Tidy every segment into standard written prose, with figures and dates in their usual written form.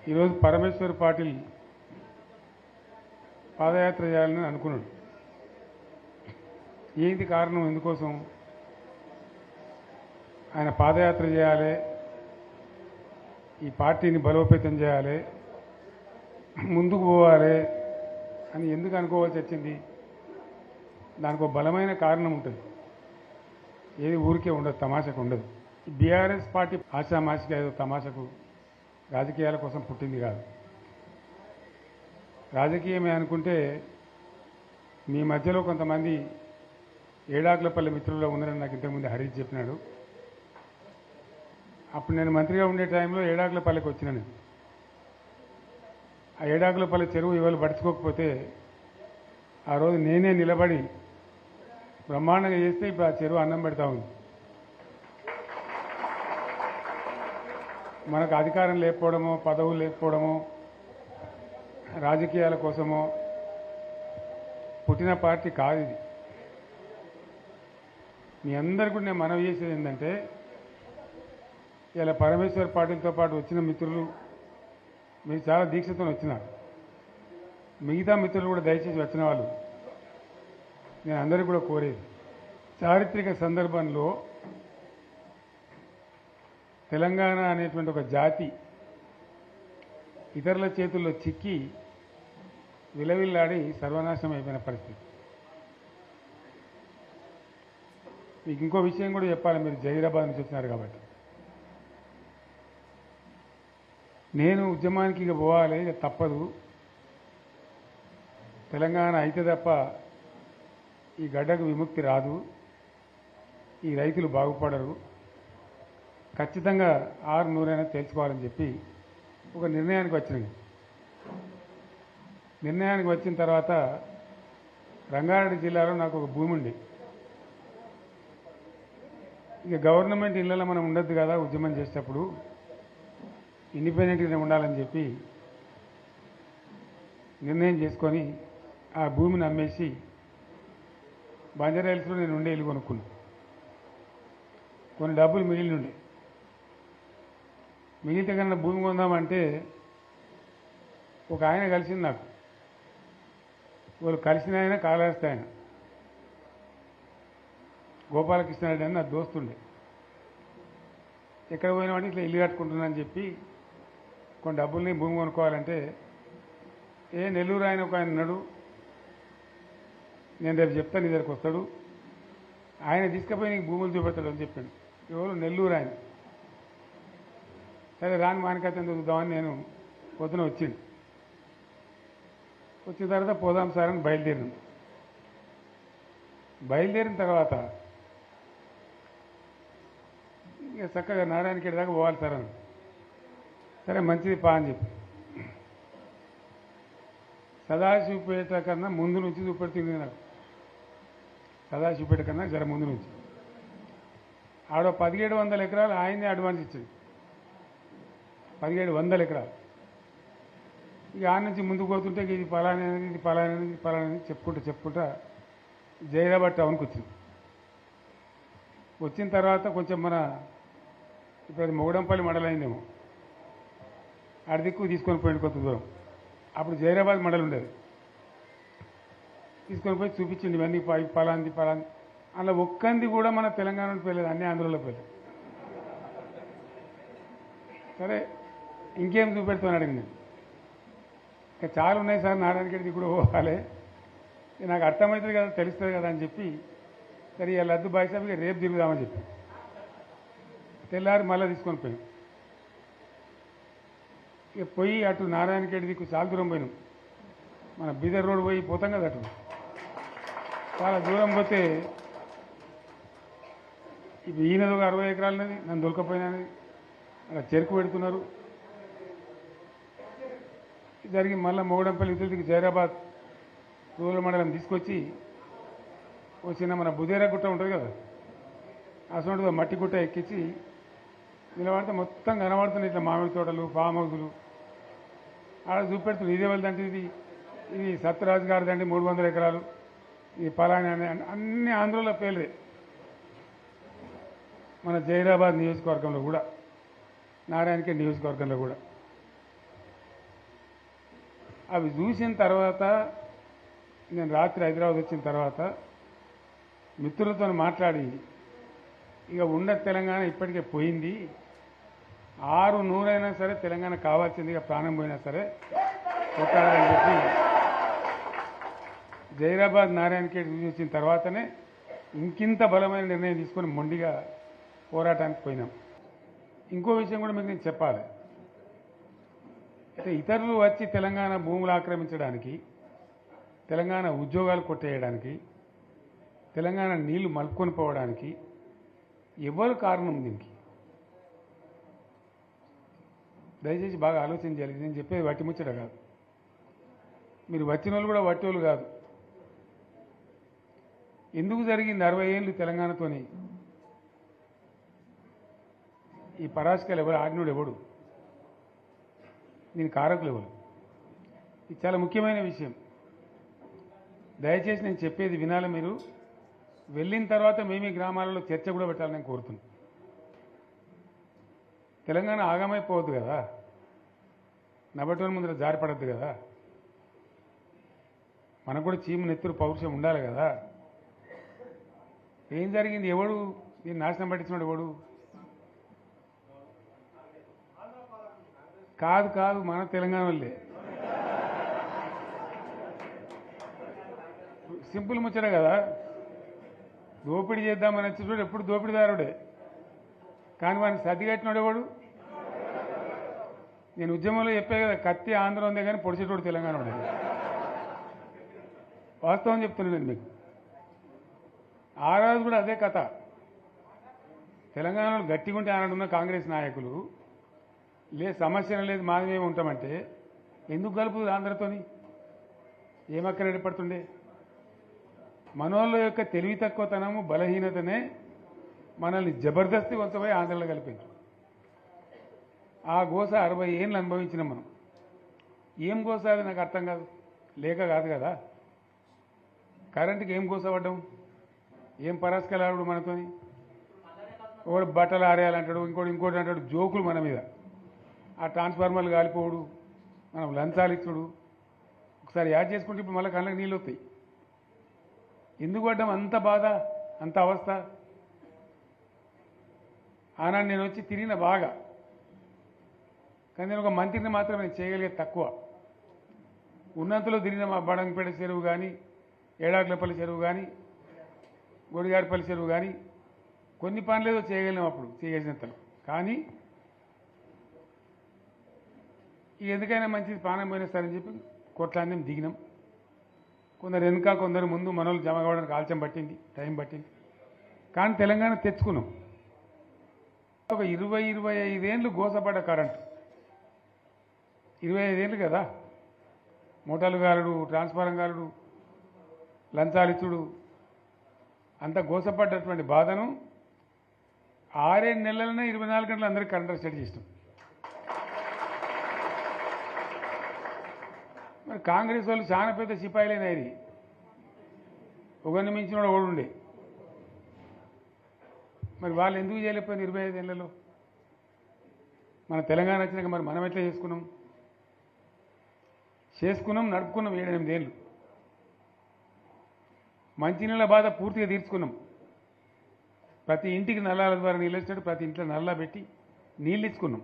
ఈరోజు పరమేశ్వర్ పాటిల్ పాదయాత్ర చేయాలని అనుకున్నాడు. ఏంటి కారణం? ఎందుకోసం ఆయన పాదయాత్ర చేయాలి, ఈ పార్టీని బలోపేతం చేయాలి, ముందుకు పోవాలి అని ఎందుకు అనుకోవాల్సి వచ్చింది? దానికి ఒక బలమైన కారణం ఉంటుంది. ఏది ఊరికే ఉండదు, తమాషకు ఉండదు. బీఆర్ఎస్ పార్టీ ఆశామాషిగా ఏదో తమాషకు రాజకీయాల కోసం పుట్టింది కాదు. రాజకీయమే అనుకుంటే మీ మధ్యలో కొంతమంది ఏడాకులపల్లి మిత్రుల్లో ఉన్నారని నాకు ఇంతకుముందు హరీష్ చెప్పినాడు. అప్పుడు నేను మంత్రిగా ఉండే టైంలో ఏడాకులపల్లికి వచ్చినాను. ఆ ఏడాకులపల్లి చెరువు ఇవాళ పడుచుకోకపోతే ఆ రోజు నేనే నిలబడి బ్రహ్మాండంగా చేస్తే ఇప్పుడు ఆ చెరువు అన్నం పెడతా ఉంది. మనకు అధికారం లేకపోవడమో, పదవులు లేకపోవడమో, రాజకీయాల కోసమో పుట్టిన పార్టీ కాదు ఇది. మీ అందరికీ కూడా నేను మనవి చేసేది ఏంటంటే, ఇలా పరమేశ్వర్ పాటిల్తో పాటు వచ్చిన మిత్రులు మీరు చాలా దీక్షతో వచ్చినారు. మిగతా మిత్రులు కూడా దయచేసి వచ్చిన వాళ్ళు నేను అందరికీ కూడా కోరేది, చారిత్రక సందర్భంలో తెలంగాణ అనేటువంటి ఒక జాతి ఇతరుల చేతుల్లో చిక్కి విలవిల్లాడి సర్వనాశనం అయిపోయిన పరిస్థితి. మీకు ఇంకో విషయం కూడా చెప్పాలి, మీరు జహీరాబాద్ నుంచి వచ్చినారు కాబట్టి. నేను ఉద్యమానికి ఇక పోవాలి, ఇక తప్పదు, తెలంగాణ అయితే తప్ప ఈ గడ్డకు విముక్తి రాదు, ఈ రైతులు బాగుపడరు, ఖచ్చితంగా 600 తేల్చుకోవాలని చెప్పి ఒక నిర్ణయానికి వచ్చినాను. నిర్ణయానికి వచ్చిన తర్వాత రంగారెడ్డి జిల్లాలో నాకు ఒక భూమి ఉంది. ఇక గవర్నమెంట్ ఇళ్లలో మనం ఉండొద్దు కదా ఉద్యమం చేసేటప్పుడు, ఇండిపెండెంట్గానే ఉండాలని చెప్పి నిర్ణయం చేసుకొని ఆ భూమిని అమ్మేసి బంజారాహిల్స్లో నేను ఉండే ఇల్లు కొనుక్కున్నాను. కొన్ని డబ్బులు మిగిలి ఉండే, మిగిలితే కన్నా భూమి కొందామంటే ఒక ఆయన కలిసింది నాకు. వాళ్ళు కలిసిన ఆయన కాళహస్తి ఆయన గోపాలకృష్ణారెడ్డి అని నా దోస్తుండే. ఎక్కడ పోయినామంటే ఇట్లా ఇల్లు కట్టుకుంటున్నా అని చెప్పి కొన్ని డబ్బుల్ని భూమి కొనుక్కోవాలంటే, నెల్లూరు ఆయన ఒక ఆయన ఉన్నాడు, నేను రేపు చెప్తాను, నీ దగ్గరికి వస్తాడు, ఆయన తీసుకుపోయి నీకు భూములు చూపెడతాడు అని చెప్పాడు. ఎవరు? నెల్లూరు ఆయన. సరే రాని మానికైతే చూద్దామని నేను పొద్దున వచ్చింది. వచ్చిన తర్వాత పోదాం సార్ అని బయలుదేరినాం. బయలుదేరిన తర్వాత ఇక చక్కగా నారాయణఖేడ్ దాకా పోవాలి సార్ అని. సరే మంచిది పా అని చెప్పి సదాశివపేట కన్నా ముందు నుంచి చూపెడుతుంది నాకు. సదాశివపేట కన్నా జర ముందు నుంచి ఆడ 1700 ఎకరాలు ఆయనే అడ్వాన్స్ ఇచ్చింది. 1700 ఎకరాలు. ఇక ఆ నుంచి ముందుకు పోతుంటే ఇది పలానది, ఇది పలానది, ఇది పలానది చెప్పుకుంటా జైరాబాద్ టౌన్కి వచ్చింది. వచ్చిన తర్వాత కొంచెం ఇప్పుడు అది మొగడంపల్లి మండలైందేమో, ఆడ దిక్కు తీసుకొని పోయింది కొంత దూరం. అప్పుడు జైరాబాద్ మండలం ఉండేది. తీసుకొని పోయి చూపించింది ఇవన్నీ పలాంది. అలా ఒక్కంది కూడా మన తెలంగాణలో పోయలేదు, అన్ని ఆంధ్రలో పోయలేదు. సరే ఇంకేం చూపెడతామని అడిగింది. ఇంకా చాలా ఉన్నాయి సార్, నారాయణఖేడ్కి కూడా పోవాలి, నాకు అర్థమవుతుంది కదా, తెలుస్తుంది కదా అని చెప్పి సరే ఇలా లద్దు బాయ్సాబ్ ఇక రేపు తిరుగుదామని చెప్పి తెల్లారి మళ్ళీ తీసుకొని పోయాం. ఇక పోయి అటు నారాయణఖేడ్ దిక్కు చాలా దూరం పోయినాం. మన బీదర్ రోడ్ పోయి పోతాం కదా, అటు చాలా దూరం పోతే ఇప్పుడు ఈయనది ఒక 60 ఎకరాలన్నది నన్ను దొరకపోయినది, అలా చెరుకు పెడుతున్నారు. జరిగి మళ్ళీ మొగడంపల్లి ఇతరులకి జైరాబాద్ రూరల్ మండలం తీసుకొచ్చి వచ్చిన మన బుదేరా గుట్ట ఉంటుంది కదా, అసలు మట్టి గుట్ట ఎక్కించి నిలబడితే మొత్తం కనబడుతున్నాయి ఇట్లా మామిడి తోటలు, ఫామ్ హౌజులు. ఆడ చూపెడుతుంది ఇదే వాళ్ళదంటే ఇది సత్యరాజు గారిదండి 300 ఎకరాలు, ఇది పలానా అని అన్ని ఆంధ్రలో పేర్లే. మన జైరాబాద్ నియోజకవర్గంలో కూడా, నారాయణఖేడ్ నియోజకవర్గంలో కూడా అవి చూసిన తర్వాత నేను రాత్రి హైదరాబాద్ వచ్చిన తర్వాత మిత్రులతో మాట్లాడి ఇక ఉన్న తెలంగాణ ఇప్పటికే పోయింది, 600 సరే తెలంగాణ కావాల్సింది, ఇక ప్రాణం పోయినా సరే కొట్టాలని చెప్పి జైరాబాద్ నారాయణ ఖేడ్ చూసి వచ్చిన తర్వాతనే ఇంకింత బలమైన నిర్ణయం తీసుకొని మొండిగా పోరాటానికి పోయినాం. ఇంకో విషయం కూడా మీకు నేను చెప్పాలి. అయితే ఇతరులు వచ్చి తెలంగాణ భూములు ఆక్రమించడానికి, తెలంగాణ ఉద్యోగాలు కొట్టేయడానికి, తెలంగాణ నీళ్లు మలుపుకొని పోవడానికి ఎవరు కారణం దీనికి? దయచేసి బాగా ఆలోచన చేయాలి. నేను చెప్పేది వట్టి ముచ్చట కాదు. మీరు వచ్చిన వాళ్ళు కూడా వట్టి వాళ్ళు కాదు. ఎందుకు జరిగింది 60 ఏళ్ళు తెలంగాణతోని? ఈ పరాశకాలు ఎవరు? ఆజ్ఞుడు ఎవడు? దీని కారకులు ఎవరు? ఇది చాలా ముఖ్యమైన విషయం. దయచేసి నేను చెప్పేది వినాలి. మీరు వెళ్ళిన తర్వాత మేమీ గ్రామాలలో చర్చ కూడా పెట్టాలని నేను కోరుతున్నాను. తెలంగాణ ఆగమైపోవద్దు కదా, నబటోని ముందర జారిపడద్దు కదా, మనకు కూడా చీము నెత్తురు పౌరుషం ఉండాలి కదా. ఏం జరిగింది? ఎవడు దీన్ని నాశనం పట్టించినాడు? ఎవడు? కాదు కాదు, మన తెలంగాణ వాళ్ళే. సింపుల్ ముచ్చట కదా. దోపిడీ చేద్దామని వచ్చేటోడు ఎప్పుడు దోపిడీదారుడే, కానీ వాడిని సర్దిగట్టినాడు ఎవడు? నేను ఉద్యమంలో చెప్పే కదా, కత్తి ఆంధ్ర ఉందే కానీ పొడిచేటోడు తెలంగాణ వాడే. వాస్తవం చెప్తున్నాను నేను మీకు. ఆ రోజు కూడా అదే కథ. తెలంగాణలో గట్టిగా ఉంటే ఆనాడున్న కాంగ్రెస్ నాయకులు సమస్య లేదు మాది మేము ఉంటామంటే ఎందుకు కలుపుతుంది ఆంధ్రతోని? ఏమక్కడ ఏర్పడుతుండే? మనోళ్ళ యొక్క తెలివి తక్కువతనము, బలహీనతనే మనల్ని జబర్దస్తి వంచబోయి ఆంధ్రలో కలిపింది. ఆ గోస 60 ఏళ్ళు అనుభవించినాం మనం. ఏం గోస అది నాకు అర్థం కాదు. లేక కాదు కదా. కరెంటుకి ఏం గోస పడ్డాం? ఏం పరాస్కలాడు మనతోని? ఒకడు బట్టలు ఆరేయాలంటాడు, ఇంకోటి అంటాడు. జోకులు మన మీద. ఆ ట్రాన్స్ఫార్మర్లు కాలిపోవడు, మనం లంచాలు ఇచ్చుడు. ఒకసారి యాడ్ చేసుకుంటే ఇప్పుడు మళ్ళీ కళ్ళకి నీళ్ళు వస్తాయి. ఎందుకు పడ్డాం అంత బాధ, అంత అవస్థ? ఆనాడు నేను వచ్చి తిరిగిన బాగా, కానీ నేను ఒక మంత్రిని మాత్రం నేను చేయగలిగేది తక్కువ. ఉన్నంతలో తిరిగిన మా బడంగపేట చెరువు కానీ, ఏడాకులపల్లి చెరువు కానీ, గొడిగాడిపల్లి చెరువు కానీ కొన్ని పనులు ఏదో చేయగలిగినాం అప్పుడు చేసినంతలో. కానీ ఎందుకైనా మంచిది ప్రాణం పోయినా సరే అని చెప్పి కొట్లాన్ని దిగినాం. కొందరు వెనుక, కొందరు ముందు. మనోళ్ళు జమ కావడానికి ఆలస్యం పట్టింది, టైం పట్టింది. కానీ తెలంగాణ తెచ్చుకున్నాం. ఒక 20-25 ఏళ్ళు గోసపడ్డ కరెంటు. 25 ఏళ్ళు కదా. మోటార్లు గాలుడు, ట్రాన్స్ఫారం గాలుడు, లంచాలిచ్చుడు, అంత గోసపడ్డటువంటి బాధను 6-7 నెలలనే 24 గంటలు అందరికీ కరెంట్ స్టార్ట్ చేసినాం. మరి కాంగ్రెస్ వాళ్ళు చాలా పెద్ద సిపాయిలైనా ఇది. ఒకరిని మించిన వాడు ఓడుండే. మరి వాళ్ళు ఎందుకు చేయలేకపోయింది 25 ఏళ్లలో? మన తెలంగాణ వచ్చినాక మరి మనం ఎట్లా చేసుకున్నాం, నడుపుకున్నాం 7-8 ఏళ్ళు. మంచినీళ్ళ బాధ పూర్తిగా తీర్చుకున్నాం. ప్రతి ఇంటికి నల్లాల ద్వారా నీళ్ళు వచ్చాడు, ప్రతి ఇంట్లో నల్లా పెట్టి నీళ్ళు ఇచ్చుకున్నాం.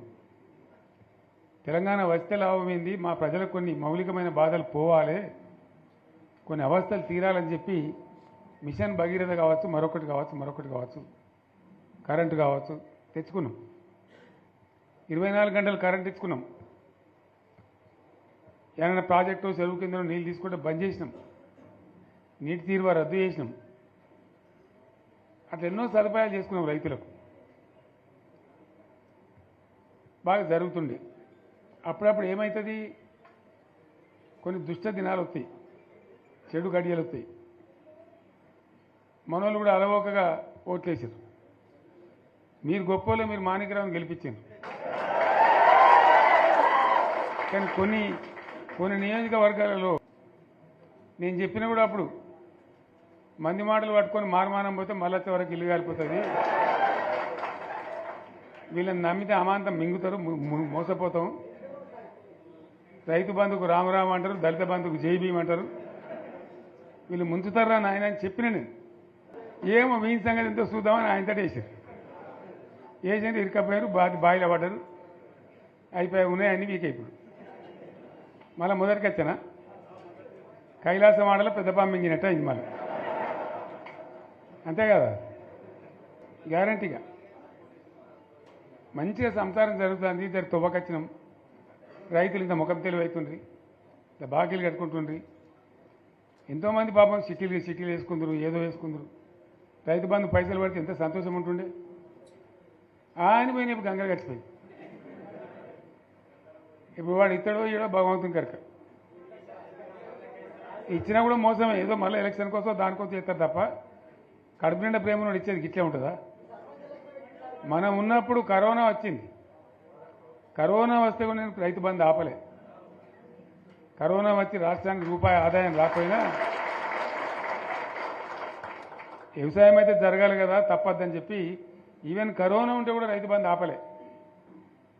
తెలంగాణ వస్తే లాభమైంది, మా ప్రజలకు కొన్ని మౌలికమైన బాధలు పోవాలి, కొన్ని అవస్థలు తీరాలని చెప్పి మిషన్ భగీరథ కావచ్చు, మరొకటి కావచ్చు, కరెంటు కావచ్చు తెచ్చుకున్నాం. 24 గంటలు కరెంట్ ఇచ్చుకున్నాం. ఏమైనా ప్రాజెక్టు చెరువు కింద నీళ్ళు తీసుకుంటే బంద్ చేసినాం. నీటి తీరువ రద్దు చేసినాం. అట్లా ఎన్నో సదుపాయాలు చేసుకున్నాం రైతులకు. బాగా జరుగుతుండే. అప్పుడప్పుడు ఏమవుతుంది? కొన్ని దుష్ట దినాలు వస్తాయి, చెడు గడియలు వస్తాయి. మనోళ్ళు కూడా అలవోకగా ఓట్లేసారు. మీరు గొప్పలో మీరు మాణిక్యరావుని గెలిపించారు. కానీ కొన్ని నియోజకవర్గాలలో నేను చెప్పినా కూడా అప్పుడు మంది మాటలు పట్టుకొని మారమానం పోతే మళ్ళీ వరకు ఇల్లు కాలిపోతుంది, వీళ్ళని నమ్మితే అమాంతం మింగుతారు, మోసపోతాం, రైతు బంధుకు రామరామ అంటారు, దళిత బంధుకు జై భీమ్ అంటారు. వీళ్ళు ముంచుతారా నాయన అని చెప్పిన నేను. ఏమో మీ సంగతి ఎంతో చూద్దామని ఆయనతో వేసారు. వేసింది ఇరుకపోయారు, బాయిలో పడ్డారు, అయిపోయి ఉన్నాయి అన్ని వీక్ అయిపోయి మళ్ళీ మొదటికి వచ్చానా కైలాసం ఆడలో పెద్ద మింగినట్టు అయింది మళ్ళీ. అంతే కదా, గ్యారంటీగా మంచిగా సంసారం జరుగుతుంది. ఇద్దరు తువ్వకొచ్చినాం, రైతులు ఇంత ముఖం తెలివి అవుతుండ్రి, ఇంత బాకీలు కట్టుకుంటుండ్రి. ఎంతోమంది పాపం సిటీలు వేసుకుందరు, ఏదో వేసుకుందరు. రైతు బంధు పైసలు పడితే ఎంత సంతోషం ఉంటుండే. ఆయన పోయిన ఇప్పుడు గంగలు గడిచిపోయింది. ఇప్పుడు వాడు ఇస్తాడో ఏడో భగవంతుని కనుక ఇచ్చినా కూడా మోసమే. ఏదో మళ్ళీ ఎలక్షన్ కోసం దానికోసం చేస్తారు తప్ప కడుపు నిండా ప్రేమను ఇచ్చేది గిట్లే ఉంటుందా? మనం ఉన్నప్పుడు కరోనా వచ్చింది. కరోనా వస్తే కూడా నేను రైతు బంధు ఆపలే. కరోనా వచ్చి రాష్ట్రానికి రూపాయి ఆదాయం రాకపోయినా వ్యవసాయం అయితే జరగాలి కదా, తప్పద్దని చెప్పి ఈవెన్ కరోనా ఉంటే కూడా రైతు బంధు ఆపలే.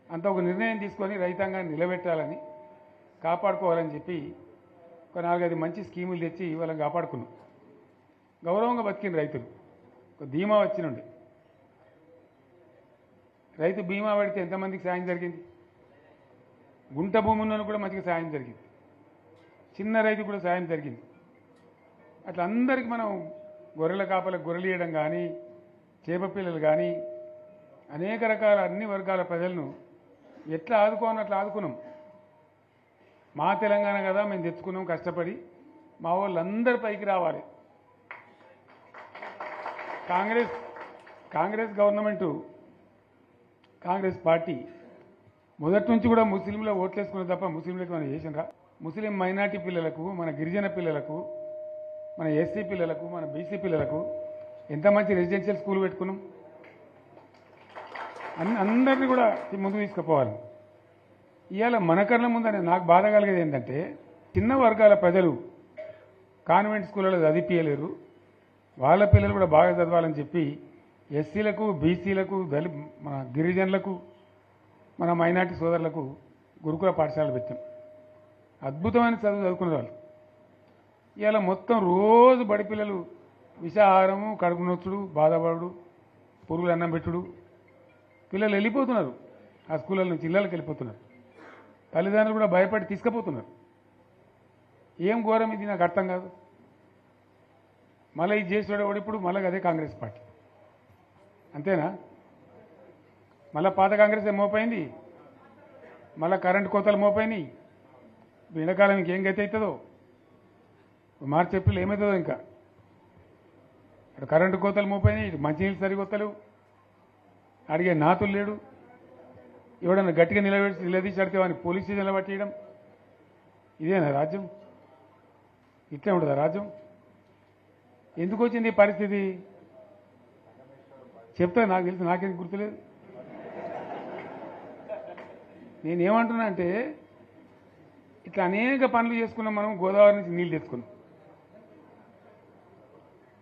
అంత ఒక నిర్ణయం తీసుకొని రైతాంగాన్ని నిలబెట్టాలని, కాపాడుకోవాలని చెప్పి ఒక 4-5 మంచి స్కీములు తెచ్చి వాళ్ళని కాపాడుకున్నాం. గౌరవంగా బతికిన రైతులు ఒక ధీమా వచ్చినండి. రైతు బీమా పడితే ఎంతమందికి సాయం జరిగింది? గుంట భూమి ఉన్న కూడా మంచిగా సాయం జరిగింది, చిన్న రైతు కూడా సాయం జరిగింది. అట్లా అందరికీ మనం గొర్రెల కాపలకు గొర్రెలు ఇవ్వడం కానీ, చేప పిల్లలు కానీ, అనేక రకాల అన్ని వర్గాల ప్రజలను ఎట్లా ఆదుకోని అట్లా ఆదుకున్నాం. మా తెలంగాణ కదా మేము తెచ్చుకున్నాం కష్టపడి. మా వాళ్ళందరి పైకి రావాలి. కాంగ్రెస్ గవర్నమెంటు, కాంగ్రెస్ పార్టీ మొదటి నుంచి కూడా ముస్లింలో ఓట్లేసుకున్న తప్ప ముస్లింలకు మనం చేసినరా? ముస్లిం మైనార్టీ పిల్లలకు, మన గిరిజన పిల్లలకు, మన ఎస్సీ పిల్లలకు, మన బీసీ పిల్లలకు ఎంత మంచి రెసిడెన్షియల్ స్కూల్ పెట్టుకున్నాం. అందరినీ కూడా ముందుకు తీసుకుపోవాలి. ఇవాళ మన కళ్ళ ముందని నాకు బాధ కలిగేది ఏంటంటే, చిన్న వర్గాల ప్రజలు కాన్వెంట్ స్కూళ్ళలో చదివించలేరు, వాళ్ళ పిల్లలు కూడా బాగా చదవాలని చెప్పి ఎస్సీలకు, బీసీలకు, మన గిరిజనులకు, మన మైనార్టీ సోదరులకు గురుకుల పాఠశాలలు పెట్టాం. అద్భుతమైన చదువుకునే వాళ్ళు. ఇవాళ మొత్తం రోజు బడి పిల్లలు విషాహారము, కడుపు నొచ్చుడు, బాధపడు, పురుగులు అన్నం పెట్టుడు. పిల్లలు వెళ్ళిపోతున్నారు, ఆ స్కూళ్ళ నుంచి ఇళ్ళకి వెళ్ళిపోతున్నారు. తల్లిదండ్రులు కూడా భయపడి తీసుకుపోతున్నారు. ఏం ఘోరం ఇది నాకు అర్థం కాదు. మళ్ళీ ఇది చేసేవాడు ఇప్పుడు మళ్ళీ అదే కాంగ్రెస్ పార్టీ. అంతేనా? మళ్ళీ పాత కాంగ్రెస్ మోపోయింది, మళ్ళీ కరెంటు కోతలు మోపోయినాయి. ఎండాకాలం ఇంకేం గతి అవుతుందో, మార్చి ఏప్రిల్ ఏమవుతుందో. ఇంకా ఇక్కడ కరెంటు కోతలు మోపోయినాయి, ఇటు మంచినీళ్ళు సరికొత్తలేవు, అడిగే నాతులు లేడు. ఎవడన్నా గట్టిగా నిలదీసి అడితే వాడిని పోలీస్ స్టేషన్లో పట్టేయడం. ఇదేనా రాజ్యం? ఇట్లే ఉంటుందా రాజ్యం? ఎందుకు వచ్చింది ఈ పరిస్థితి చెప్తా. నాకు తెలుసు, నాకేం గుర్తులేదు. నేనేమంటున్నా అంటే, ఇట్లా అనేక పనులు చేసుకున్నాం మనం. గోదావరి నుంచి నీళ్ళు తెచ్చుకున్నాం,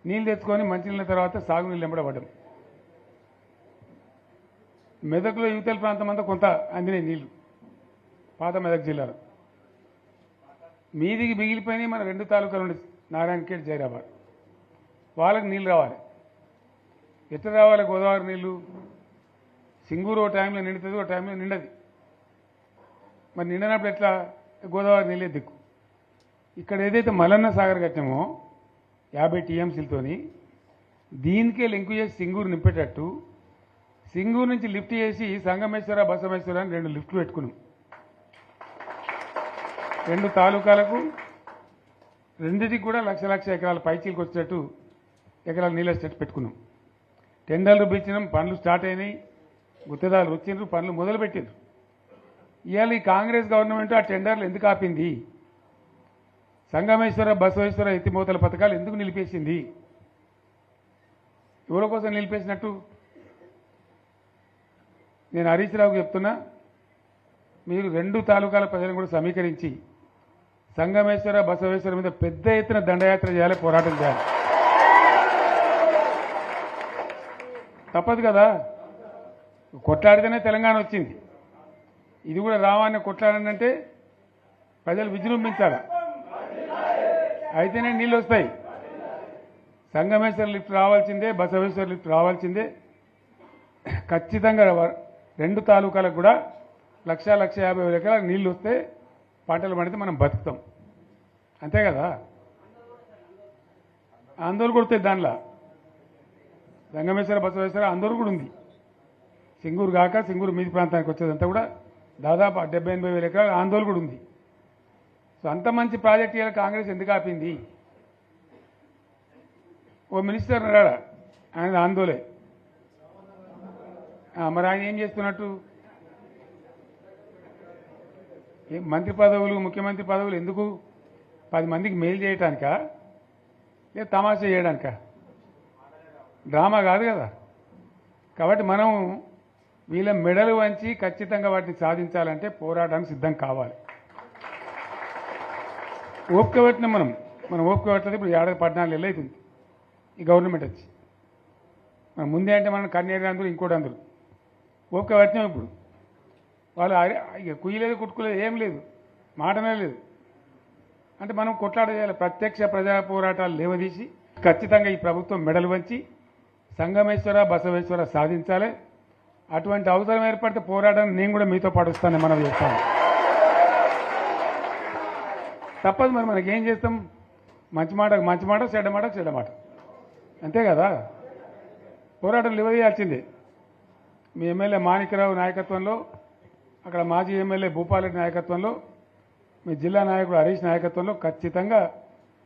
నీళ్ళు తెచ్చుకొని మంచినీళ్ళ తర్వాత సాగునీళ్ళు వెంబడబడ్డాం. మెదక్లో యువతల ప్రాంతం అంతా కొంత అందినాయి నీళ్లు, పాత మెదక్ జిల్లాలో. మీదికి మిగిలిపోయినాయి మన 2 తాలూకాలు ఉండే, నారాయణఖేడ్, జైరాబాద్. వాళ్ళకి నీళ్ళు రావాలి. ఎట్లా రావాలి గోదావరి నీళ్లు? సింగూరు ఓ టైంలో నిండుతుంది, ఓ టైంలో నిండది. మరి నిండినప్పుడు ఎట్లా? గోదావరి నీళ్ళే దిక్కు. ఇక్కడ ఏదైతే మల్లన్న సాగర్ కట్టామో 50 టీఎంసీలతోని, దీనికే లింకు చేసి సింగూరు నింపేటట్టు సింగూరు నుంచి లిఫ్ట్ చేసి సంగమేశ్వర, బసమేశ్వర అని 2 లిఫ్ట్లు పెట్టుకున్నాం. 2 తాలూకాలకు, రెండింటికి కూడా లక్ష ఎకరాల పైచీలకు వచ్చేటట్టు ఎకరాల నీళ్ళ స్టెట్ పెట్టుకున్నాం. టెండర్లు పిలిచినాం, పనులు స్టార్ట్ అయినాయి, గుత్తేదారులు వచ్చిండ్రు, పనులు మొదలుపెట్టిండ్రు. ఇవాళ ఈ కాంగ్రెస్ గవర్నమెంట్ ఆ టెండర్లు ఎందుకు ఆపింది? సంగమేశ్వర, బసవేశ్వర ఎత్తిపోతల పథకాలు ఎందుకు నిలిపేసింది? ఎవరి కోసం నిలిపేసినట్టు? నేను హరీష్ రావుకి చెప్తున్నా, మీరు 2 తాలూకాల ప్రజలను కూడా సమీకరించి సంగమేశ్వర, బసవేశ్వర మీద పెద్ద ఎత్తున దండయాత్ర చేయాలి, పోరాటం చేయాలి. తప్పదు కదా, కొట్లాడితేనే తెలంగాణ వచ్చింది. ఇది కూడా రావాలని కొట్లాడంటే ప్రజలు విజృంభించాలి, అయితేనే నీళ్ళు వస్తాయి. సంగమేశ్వర లిఫ్ట్ రావాల్సిందే, బసవేశ్వర లిఫ్ట్ రావాల్సిందే. ఖచ్చితంగా 2 తాలూకాలకు కూడా 1,50,000 ఎకరాలకు నీళ్ళు వస్తే పంటలు పండితే మనం బతుకుతాం. అంతే కదా, ఆందోళన కొడుతుంది దానిలో. సంగమేశ్వర బసవేశ్వర ఆందోళన కూడా ఉంది. సింగూరు కాక సింగూరు మీది ప్రాంతానికి వచ్చేదంతా కూడా దాదాపు 70,000-80,000 ఎకరాల ఆందోళన కూడా ఉంది. సో అంత మంచి ప్రాజెక్ట్ ఇవాళ కాంగ్రెస్ ఎందుకు ఆపింది? ఓ మినిస్టర్ ఉన్నాడా, ఆయన ఆందోళన. మరి ఆయన ఏం చేస్తున్నట్టు? మంత్రి పదవులు, ముఖ్యమంత్రి పదవులు ఎందుకు? 10 మందికి మెయిల్ చేయడానికా, లేదా తమాషా చేయడానికా? డ్రామా కాదు కదా. కాబట్టి మనం వీళ్ళ మెడలు వంచి ఖచ్చితంగా వాటిని సాధించాలంటే పోరాటానికి సిద్ధం కావాలి. ఓపిక పట్టిన మనం ఓపిక పట్టలేదు. ఇప్పుడు 14 ఏళ్ళు అవుతుంది ఈ గవర్నమెంట్ వచ్చి. మనం ముందే అంటే మనం కన్నేరు అందరూ ఇంకోటి అందరూ ఓపిక పట్టినాం. ఇప్పుడు వాళ్ళు ఇక కుయ్యలేదు, కుట్టుకోలేదు, ఏం లేదు, మాటనే లేదు. అంటే మనం కొట్లాట చేయాలి. ప్రత్యక్ష ప్రజా పోరాటాలు లేవదీసి ఖచ్చితంగా ఈ ప్రభుత్వం మెడలు వంచి సంగమేశ్వర బసవేశ్వర సాధించాలి. అటువంటి అవసరం ఏర్పడితే పోరాటాన్ని నేను కూడా మీతో పాటు వస్తానని మనం చేస్తాను. తప్పదు. మరి మనకేం చేస్తాం? మంచి మాటకు మంచి మాట, చెడ్డ మాటకు చెడ్డ మాట, అంతే కదా. పోరాటం లేవదీయాల్సిందే. మీ ఎమ్మెల్యే మాణిక్యరావు నాయకత్వంలో, అక్కడ మాజీ ఎమ్మెల్యే భూపాలరెడ్డి నాయకత్వంలో, మీ జిల్లా నాయకుడు హరీష్ నాయకత్వంలో ఖచ్చితంగా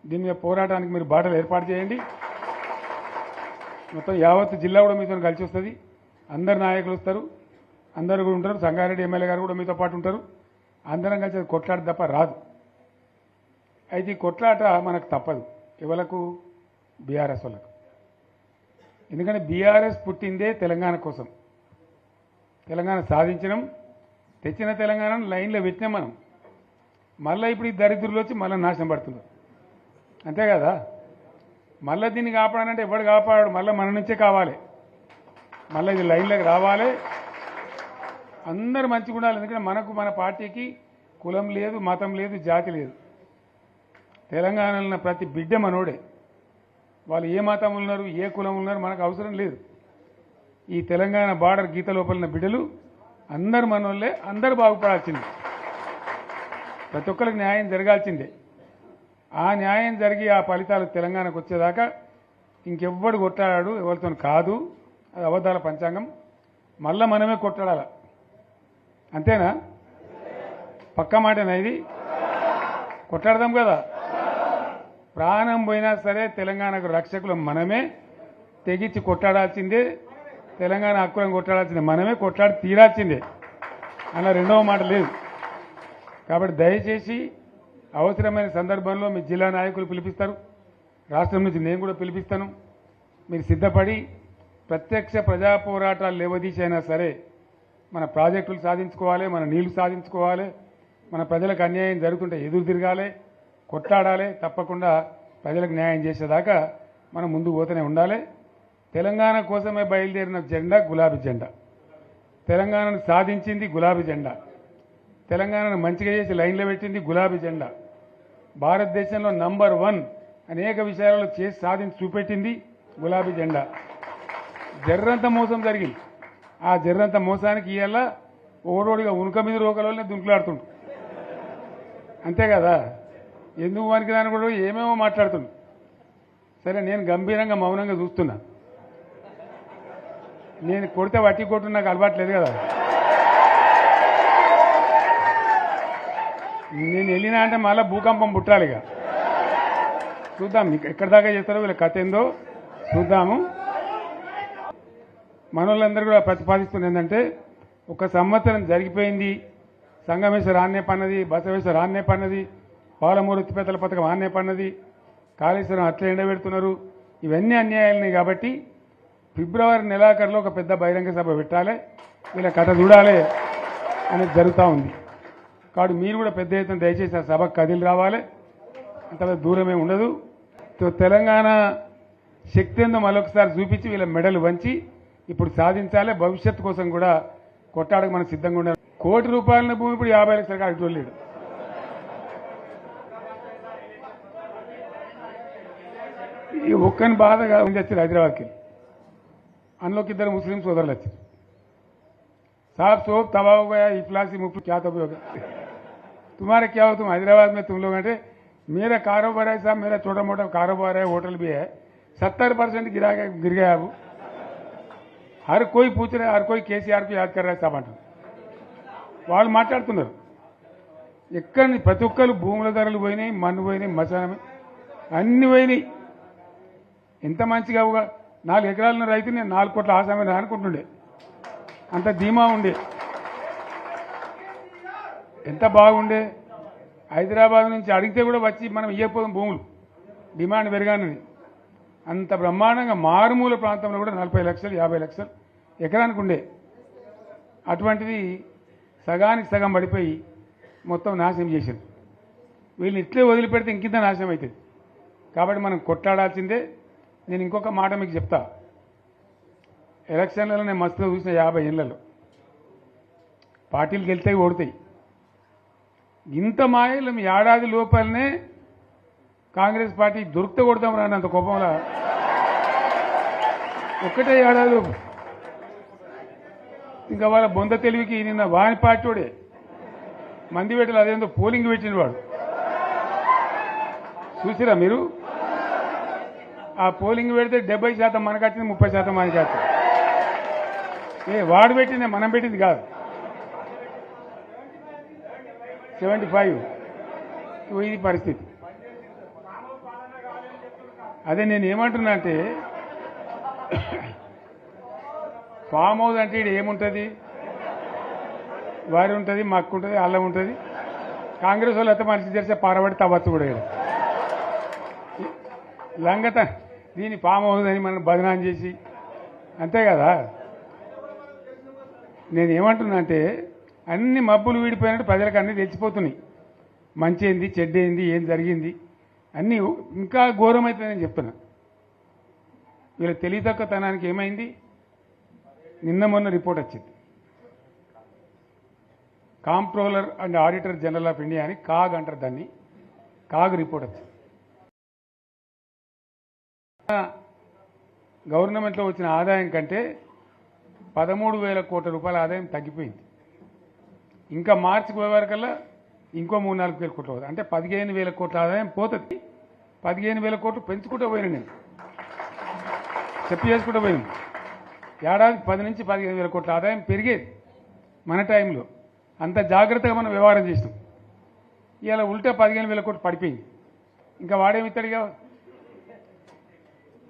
దీని మీద పోరాటానికి మీరు బాటలు ఏర్పాటు చేయండి. మొత్తం యావత్ జిల్లా కూడా మీతో కలిసి వస్తుంది. అందరు నాయకులు వస్తారు, అందరు కూడా ఉంటారు. సంగారెడ్డి ఎమ్మెల్యే గారు కూడా మీతో పాటు ఉంటారు. అందరం కలిసి కొట్లాట తప్ప రాదు. అయితే ఈ కొట్లాట మనకు తప్పదు. ఎవలకు? బీఆర్ఎస్ వాళ్ళకు. ఎందుకంటే బీఆర్ఎస్ పుట్టిందే తెలంగాణ కోసం. తెలంగాణ సాధించడం, తెచ్చిన తెలంగాణను లైన్లో పెట్టినాం మనం. మళ్ళీ ఇప్పుడు ఈ దరిద్రులు వచ్చి మళ్ళీ నాశనం పడుతున్నారు, అంతే కదా. మళ్ళీ దీన్ని కాపాడాలంటే ఎవడు కాపాడు? మళ్ళీ మన నుంచే కావాలి. మళ్ళీ ఇది లైన్లోకి రావాలి. అందరూ మంచిగా ఉండాలి. ఎందుకంటే మనకు, మన పార్టీకి కులం లేదు, మతం లేదు, జాతి లేదు. తెలంగాణలో ఉన్న ప్రతి బిడ్డ మనోడే. వాళ్ళు ఏ మతం ఉన్నారు, ఏ కులం ఉన్నారు మనకు అవసరం లేదు. ఈ తెలంగాణ బార్డర్ గీత లోపల ఉన్న బిడ్డలు అందరు మనోళ్ళే. అందరూ బాగుపడాల్సిందే. ప్రతి ఒక్కరికి న్యాయం జరగాల్సిందే. ఆ న్యాయం జరిగి ఆ ఫలితాలు తెలంగాణకు వచ్చేదాకా ఇంకెవ్వడు కొట్లాడాడు, ఎవరితో కాదు. అది అబద్ధాల పంచాంగం. మళ్ళా మనమే కొట్లాడాల, అంతేనా? పక్క మాటేనా ఇది? కొట్లాడదాం కదా. ప్రాణం పోయినా సరే తెలంగాణకు రక్షకులు మనమే. తెగించి కొట్లాడాల్సిందే. తెలంగాణ హక్కులను కొట్లాడాల్సిందే మనమే. కొట్లాడి తీరాల్సిందే. అలా రెండవ మాట లేదు. కాబట్టి దయచేసి అవసరమైన సందర్భంలో మీ జిల్లా నాయకులు పిలిపిస్తారు, రాష్ట్రం నుంచి నేను కూడా పిలిపిస్తాను. మీరు సిద్ధపడి ప్రత్యక్ష ప్రజా పోరాటాలు లేవదీసైనా సరే మన ప్రాజెక్టులు సాధించుకోవాలి, మన నీళ్లు సాధించుకోవాలి, మన ప్రజలకు అన్యాయం జరుగుతుంటే ఎదురు తిరగాలి, కొట్లాడాలి. తప్పకుండా ప్రజలకు న్యాయం చేసేదాకా మనం ముందుకు పోతూనే ఉండాలి. తెలంగాణ కోసమే బయలుదేరిన జెండా గులాబీ జెండా. తెలంగాణను సాధించింది గులాబీ జెండా. తెలంగాణను మంచిగా చేసి లైన్లో పెట్టింది గులాబీ జెండా. భారతదేశంలో నంబర్ 1 అనేక విషయాలలో చేసి సాధించి చూపెట్టింది గులాబీ జెండా. జర్రంత మోసం జరిగింది. ఆ జర్రంత మోసానికి ఇవాళ ఓడోడిగా ఉనుక మీద రోకలోనే దుంకులాడుతుండు, అంతే కదా. ఎందుకు వానికి దాని కూడా ఏమేమో మాట్లాడుతుండు. సరే, నేను గంభీరంగా మౌనంగా చూస్తున్నా. నేను కొడితే వట్టి కొట్టు నాకు అలవాట్లేదు కదా. నేను వెళ్ళినా అంటే మళ్ళీ భూకంపం పుట్టాలిగా. చూద్దాం ఎక్కడి దాకా చేస్తారో, వీళ్ళ కథ ఏందో చూద్దాము. మనోళ్ళందరూ కూడా ప్రతిపాదిస్తుంది ఏంటంటే, 1 సంవత్సరం జరిగిపోయింది. సంగమేశ్వర ఆన్నే పన్నది, బసవేశ్వర ఆన్నే పన్నది, పాలమూరు ఎత్తిపోతల పథకం ఆన్నే పన్నది, కాళేశ్వరం అట్లా ఎండబెడుతున్నారు. ఇవన్నీ అన్యాయాలున్నాయి. కాబట్టి ఫిబ్రవరి నెలాఖరులో ఒక పెద్ద బహిరంగ సభ పెట్టాలి, వీళ్ళ కథ చూడాలి అనేది జరుగుతూ ఉంది. కాబట్టి మీరు కూడా పెద్ద ఎత్తున దయచేసి ఆ సభకు కదిలి రావాలి. అంత దూరమే ఉండదు. తెలంగాణ శక్తి ఏందో మరొకసారి చూపించి వీళ్ళ మెడలు వంచి ఇప్పుడు సాధించాలి. భవిష్యత్తు కోసం కూడా కొట్టాడకు మనం సిద్ధంగా ఉండాలి. ₹1 కోటి భూమి ఇప్పుడు 50 లక్షల కాడికి వెళ్ళాడు. ఈ ఒక్కని బాధగా ఉంది వచ్చారు హైదరాబాద్కి. అందులోకి ఇద్దరు ముస్లిం సోదరులు వచ్చారు. साहब सोब तबाह हो गया, इफलासी मुफ्त क्या तबाह हो गया, तुम्हारे क्या हो, तुम हैदराबाद में तुम लोग हैं. मेरा कारोबार है साहब, मेरा छोटा मोटा कारोबार है, होटल भी है, 70% गिर गया अब. हर कोई पूछ रहा है, हर कोई केसीआर को याद कर रहा है साहब अंటారు. వాళ్ళు మాట్లాడుతున్నారు. ఎక్కడ ప్రతి ఒక్కరు భూముల ధరలు పోయినాయి, మన్ను పోయినాయి, మసానం అన్ని పోయినాయి. ఎంత మంచిగా 4 ఎకరాల రైతు నేను 4 కోట్ల ఆసామని అనుకుంటుండే, అంత ధీమా ఉండే, ఎంత బాగుండే. హైదరాబాద్ నుంచి అడిగితే కూడా వచ్చి మనం ఇవ్వకపోదాం భూములు, డిమాండ్ పెరగానని. అంత బ్రహ్మాండంగా మారుమూల ప్రాంతంలో కూడా 40 లక్షలు 50 లక్షలు ఎకరానికి ఉండే. అటువంటిది సగానికి సగం పడిపోయి మొత్తం నాశనం చేశారు. వీళ్ళని ఇట్లే వదిలిపెడితే ఇంకింత నాశనం అవుతుంది. కాబట్టి మనం కొట్లాడాల్సిందే. నేను ఇంకొక మాట మీకు చెప్తా. ఎలక్షన్లలో నేను మస్తుగా చూసిన 50 ఏళ్లలో పార్టీలు గెలుతాయి, ఓడతాయి. ఇంత మాయలు మీ ఏడాది లోపలనే కాంగ్రెస్ పార్టీ దొరికితే కొడతాం రానంత కోపంలో ఒక్కటే ఏడాది లోపు. ఇంకా వాళ్ళ బొంద తెలివికి నిన్న వాని పార్టీడే మంది పెట్టాలి, అదేందో పోలింగ్ పెట్టిన వాడు చూసిరా మీరు. ఆ పోలింగ్ పెడితే 70% మనకు వచ్చింది, 30% మనకి వచ్చింది. వాడు పెట్టిందే, మనం పెట్టింది కాదు. 75 ఇది పరిస్థితి. అదే నేను ఏమంటున్నా అంటే, ఫామ్ హౌస్ అంటే ఇది ఏముంటుంది, వారి ఉంటుంది, మక్కు ఉంటుంది, అల్లం ఉంటుంది. కాంగ్రెస్ వాళ్ళు అయితే మనిషి తెరిచే పారబడి తవ్వచ్చు కూడా లంగత. దీన్ని ఫామ్ హౌస్ అని మనం బదనాం చేసి అంతే కదా. నేను ఏమంటున్నా అంటే, అన్ని మబ్బులు వీడిపోయినట్టు ప్రజలకు అన్నీ తెచ్చిపోతున్నాయి. మంచి ఏంది, చెడ్డ ఏంది, ఏం జరిగింది అన్నీ ఇంకా ఘోరమవుతుందని చెప్తున్నా. వీళ్ళ తెలివితక్కువతనానికి ఏమైంది, నిన్న మొన్న రిపోర్ట్ వచ్చింది. Comptroller and auditor general of India అని కాగ్ అంటారు దాన్ని. కాగ్ రిపోర్ట్ వచ్చింది. గవర్నమెంట్లో వచ్చిన ఆదాయం కంటే 13,000 కోట్ల రూపాయల ఆదాయం తగ్గిపోయింది. ఇంకా మార్చికి పోయే వరకల్లా ఇంకో 3-4 కోట్ల అవుతుంది. అంటే 15,000 కోట్ల ఆదాయం పోతుంది. 15,000 కోట్లు పెంచుకుంటూ పోయినా నేను చెప్పి చేసుకుంటూ పోయినాం. ఏడాదికి 10 నుంచి 15,000 కోట్ల ఆదాయం పెరిగేది మన టైంలో. అంత జాగ్రత్తగా మనం వ్యవహారం చేసినాం. ఇవాళ ఉల్టా 15,000 కోట్లు పడిపోయింది. ఇంకా వాడేమి ఇస్తాడుగా,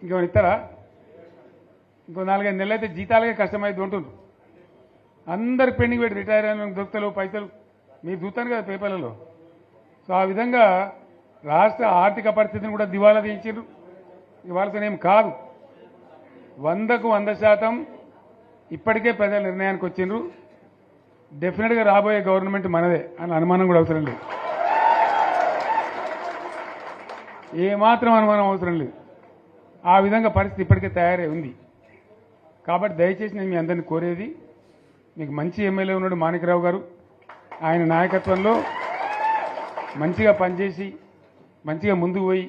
ఇంకేమైనా ఇస్తారా? ఇంకో 4-5 నెలలు అయితే జీతాలకే కష్టమైంది ఉంటుండ్రు. అందరు పెండింగ్ పెట్టి రిటైర్ అయిన దొరుకుతలు పైసలు మీరు చూస్తాను కదా పేపర్లలో. సో ఆ విధంగా రాష్ట్ర ఆర్థిక పరిస్థితిని కూడా దివాలా తీయించారు. ఇవాళతోనేం కాదు, 100కు 100% ఇప్పటికే ప్రజల నిర్ణయానికి వచ్చిండ్రు. డెఫినెట్గా రాబోయే గవర్నమెంట్ మనదే అని అనుమానం కూడా అవసరం లేదు, ఏమాత్రం అనుమానం అవసరం లేదు. ఆ విధంగా పరిస్థితి ఇప్పటికే తయారై ఉంది. కాబట్టి దయచేసి నేను మీ అందరినీ కోరేది, మీకు మంచి ఎమ్మెల్యే ఉన్నాడు మాణిక్రావు గారు, ఆయన నాయకత్వంలో మంచిగా పనిచేసి మంచిగా ముందుకు పోయి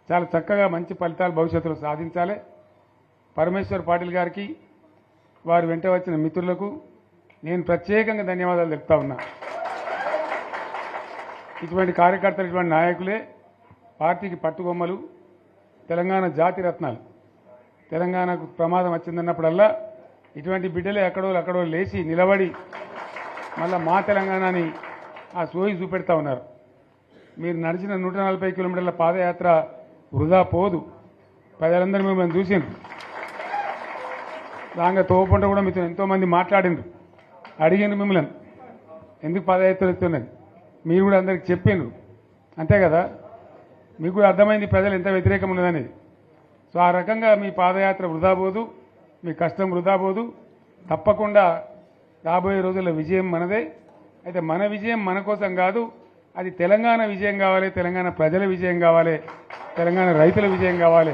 చాలా చక్కగా మంచి ఫలితాలు భవిష్యత్తులో సాధించాలి. పరమేశ్వర్ పాటిల్ గారికి, వారి వెంట వచ్చిన మిత్రులకు నేను ప్రత్యేకంగా ధన్యవాదాలు చెప్తా ఉన్నా. ఇటువంటి కార్యకర్తలు, ఇటువంటి నాయకులే పార్టీకి పట్టుకొమ్మలు, తెలంగాణ జాతి రత్నాలు. తెలంగాణకు ప్రమాదం వచ్చిందన్నప్పుడల్లా ఇటువంటి బిడ్డలే అక్కడో లేచి నిలబడి మళ్ళా మా తెలంగాణని ఆ సోయి చూపెడతా ఉన్నారు. మీరు నడిచిన 140 కిలోమీటర్ల పాదయాత్ర వృధా పోదు. ప్రజలందరూ మిమ్మల్ని చూసిండ్రు. దాంగా తోపంట కూడా మీతో ఎంతోమంది మాట్లాడిండ్రు, అడిగిండ్రు మిమ్మల్ని ఎందుకు పాదయాత్ర వస్తున్నది. మీరు కూడా అందరికి చెప్పిండ్రు, అంతే కదా. మీకు కూడా అర్థమైంది ప్రజలు ఎంత వ్యతిరేకం ఉన్నదనేది. సో ఆ రకంగా మీ పాదయాత్ర వృధా పోదు, మీ కష్టం వృధా పోదు. తప్పకుండా రాబోయే రోజుల్లో విజయం మనదే. అయితే మన విజయం మన కోసం కాదు, అది తెలంగాణ విజయం కావాలి, తెలంగాణ ప్రజల విజయం కావాలి, తెలంగాణ రైతుల విజయం కావాలి.